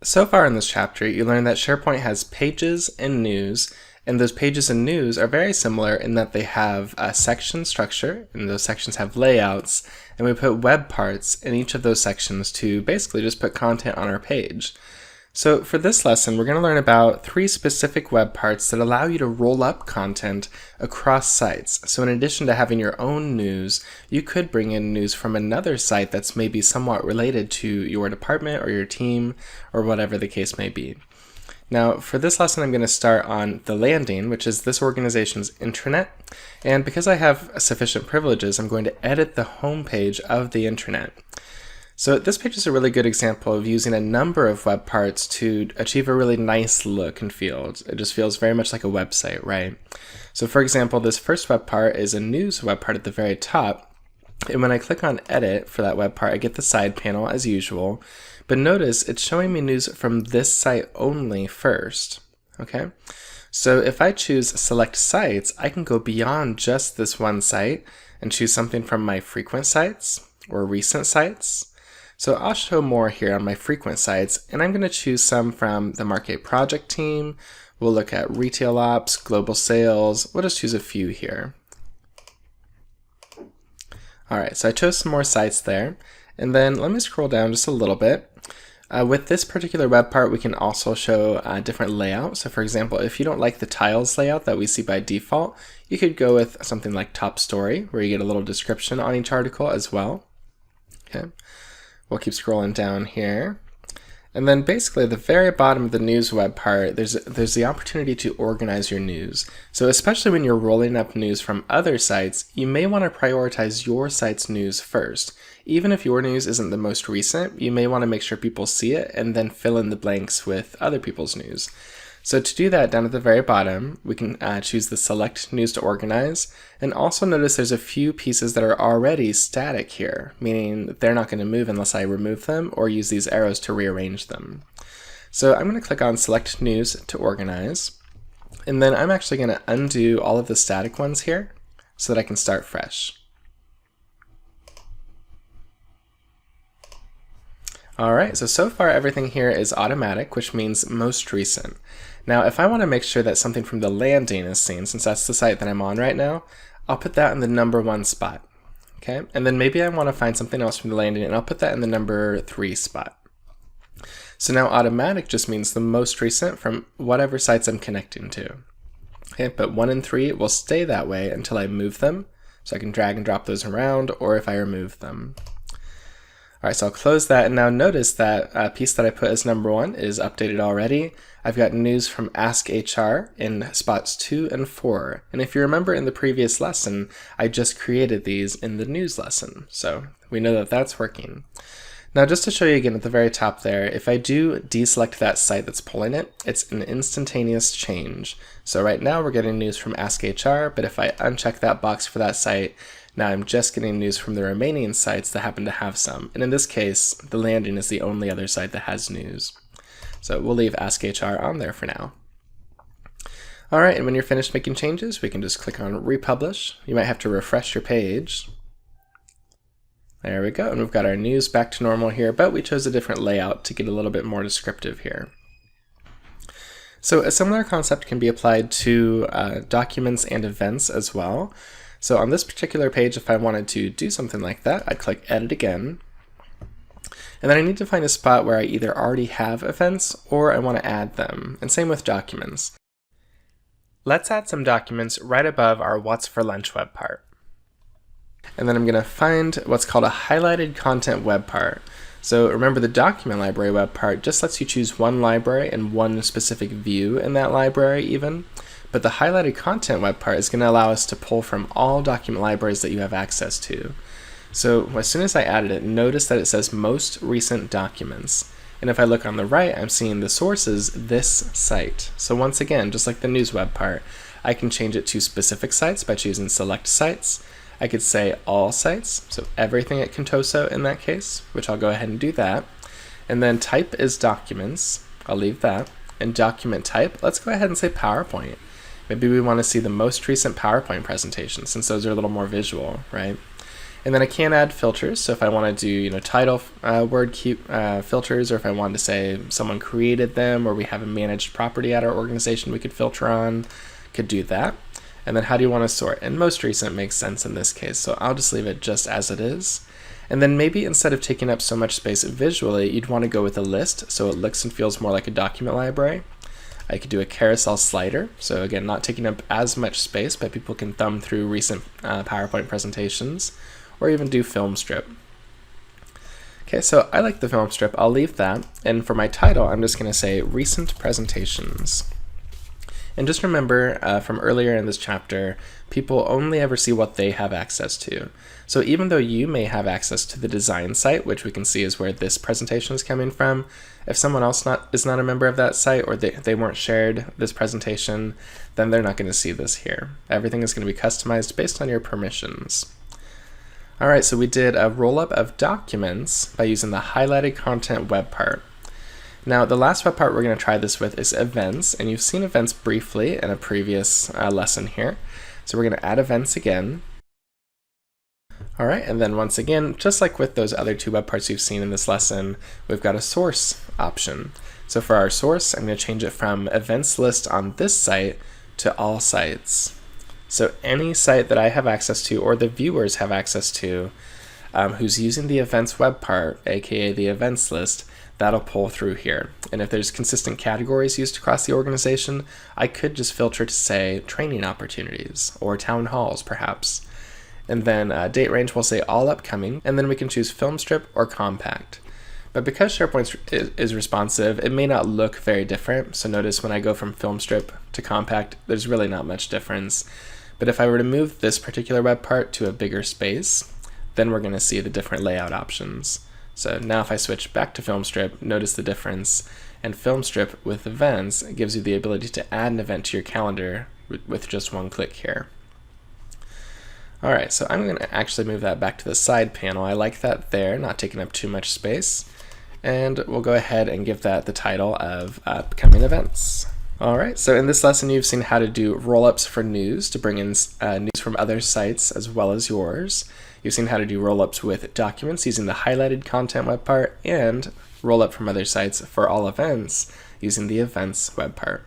So far in this chapter, you learned that SharePoint has pages and news, and those pages and news are very similar in that they have a section structure, and those sections have layouts, and we put web parts in each of those sections to basically just put content on our page. So for this lesson, we're going to learn about 3 specific web parts that allow you to roll up content across sites. So in addition to having your own news, you could bring in news from another site that's maybe somewhat related to your department or your team or whatever the case may be. Now, for this lesson, I'm going to start on the landing, which is this organization's intranet. And because I have sufficient privileges, I'm going to edit the home page of the intranet. So this page is a really good example of using a number of web parts to achieve a really nice look and feel. It just feels very much like a website, right? So for example, this first web part is a news web part at the very top. And when I click on edit for that web part, I get the side panel as usual. But notice it's showing me news from this site only first, okay? So if I choose select sites, I can go beyond just this one site and choose something from my frequent sites or recent sites. So I'll show more here on my frequent sites, and I'm going to choose some from the Market Project team. We'll look at retail ops, global sales. We'll just choose a few here. All right, so I chose some more sites there. And then let me scroll down just a little bit. With this particular web part, we can also show different layout. So for example, if you don't like the tiles layout that we see by default, you could go with something like top story, where you get a little description on each article as well. Okay. We'll keep scrolling down here. And then basically at the very bottom of the news web part, there's the opportunity to organize your news. So especially when you're rolling up news from other sites, you may want to prioritize your site's news first. Even if your news isn't the most recent, you may want to make sure people see it and then fill in the blanks with other people's news. So to do that, down at the very bottom, we can choose the select news to organize, and also notice there's a few pieces that are already static here, meaning that they're not going to move unless I remove them or use these arrows to rearrange them. So I'm going to click on select news to organize, and then I'm actually going to undo all of the static ones here so that I can start fresh. Alright, so far everything here is automatic, which means most recent. Now, if I want to make sure that something from the landing is seen, since that's the site that I'm on right now, I'll put that in the number 1 spot. Okay, and then maybe I want to find something else from the landing, and I'll put that in the number 3 spot. So now automatic just means the most recent from whatever sites I'm connecting to. Okay, but 1 and 3 will stay that way until I move them, so I can drag and drop those around, or if I remove them. Alright, so I'll close that, and now notice that piece that I put as number 1 is updated already. I've got news from Ask HR in spots 2 and 4. And if you remember in the previous lesson, I just created these in the news lesson. So we know that that's working. Now just to show you again at the very top there, if I do deselect that site that's pulling it, it's an instantaneous change. So right now we're getting news from Ask HR, but if I uncheck that box for that site, now I'm just getting news from the remaining sites that happen to have some. And in this case, the landing is the only other site that has news. So we'll leave Ask HR on there for now. Alright, and when you're finished making changes, we can just click on Republish. You might have to refresh your page. There we go, and we've got our news back to normal here, but we chose a different layout to get a little bit more descriptive here. So a similar concept can be applied to documents and events as well. So on this particular page, if I wanted to do something like that, I'd click Edit again. And then I need to find a spot where I either already have events or I want to add them. And same with documents. Let's add some documents right above our What's for Lunch web part. And then I'm going to find what's called a highlighted content web part. So remember, the document library web part just lets you choose one library and one specific view in that library even. But the highlighted content web part is going to allow us to pull from all document libraries that you have access to. So as soon as I added it, notice that it says most recent documents. And if I look on the right, I'm seeing the source is this site. So once again, just like the news web part, I can change it to specific sites by choosing select sites. I could say all sites, so everything at Contoso in that case, which I'll go ahead and do that. And then type is documents. I'll leave that. And document type, let's go ahead and say PowerPoint. Maybe we want to see the most recent PowerPoint presentation, since those are a little more visual, right? And then I can add filters. So if I want to do, title word filters, or if I wanted to say someone created them, or we have a managed property at our organization we could filter on, could do that. And then how do you want to sort? And most recent makes sense in this case, so I'll just leave it just as it is. And then maybe instead of taking up so much space visually, you'd want to go with a list so it looks and feels more like a document library. I could do a carousel slider, so again, not taking up as much space, but people can thumb through recent PowerPoint presentations, or even do film strip. Okay, so I like the film strip, I'll leave that, and for my title, I'm just going to say recent presentations. And just remember from earlier in this chapter, people only ever see what they have access to. So even though you may have access to the design site, which we can see is where this presentation is coming from, if someone else is not a member of that site, or they weren't shared this presentation, then they're not going to see this here. Everything is going to be customized based on your permissions. All right, so we did a roll-up of documents by using the highlighted content web part. Now, the last web part we're going to try this with is events, and you've seen events briefly in a previous lesson here. So we're going to add events again. All right, and then once again, just like with those other two web parts you've seen in this lesson, we've got a source option. So for our source, I'm going to change it from events list on this site to all sites. So any site that I have access to, or the viewers have access to, who's using the events web part, aka the events list, that'll pull through here. And if there's consistent categories used across the organization, I could just filter to say training opportunities or town halls perhaps. And then date range will say all upcoming, and then we can choose film strip or compact. But because SharePoint is responsive, it may not look very different. So notice when I go from film strip to compact, there's really not much difference. But if I were to move this particular web part to a bigger space, then we're going to see the different layout options. So now if I switch back to film strip, notice the difference. And film strip with events gives you the ability to add an event to your calendar with just one click here. All right, so I'm going to actually move that back to the side panel. I like that there, not taking up too much space. And we'll go ahead and give that the title of upcoming events. All right, so in this lesson, you've seen how to do roll-ups for news to bring in news from other sites as well as yours. You've seen how to do roll-ups with documents using the highlighted content web part, and roll-up from other sites for all events using the events web part.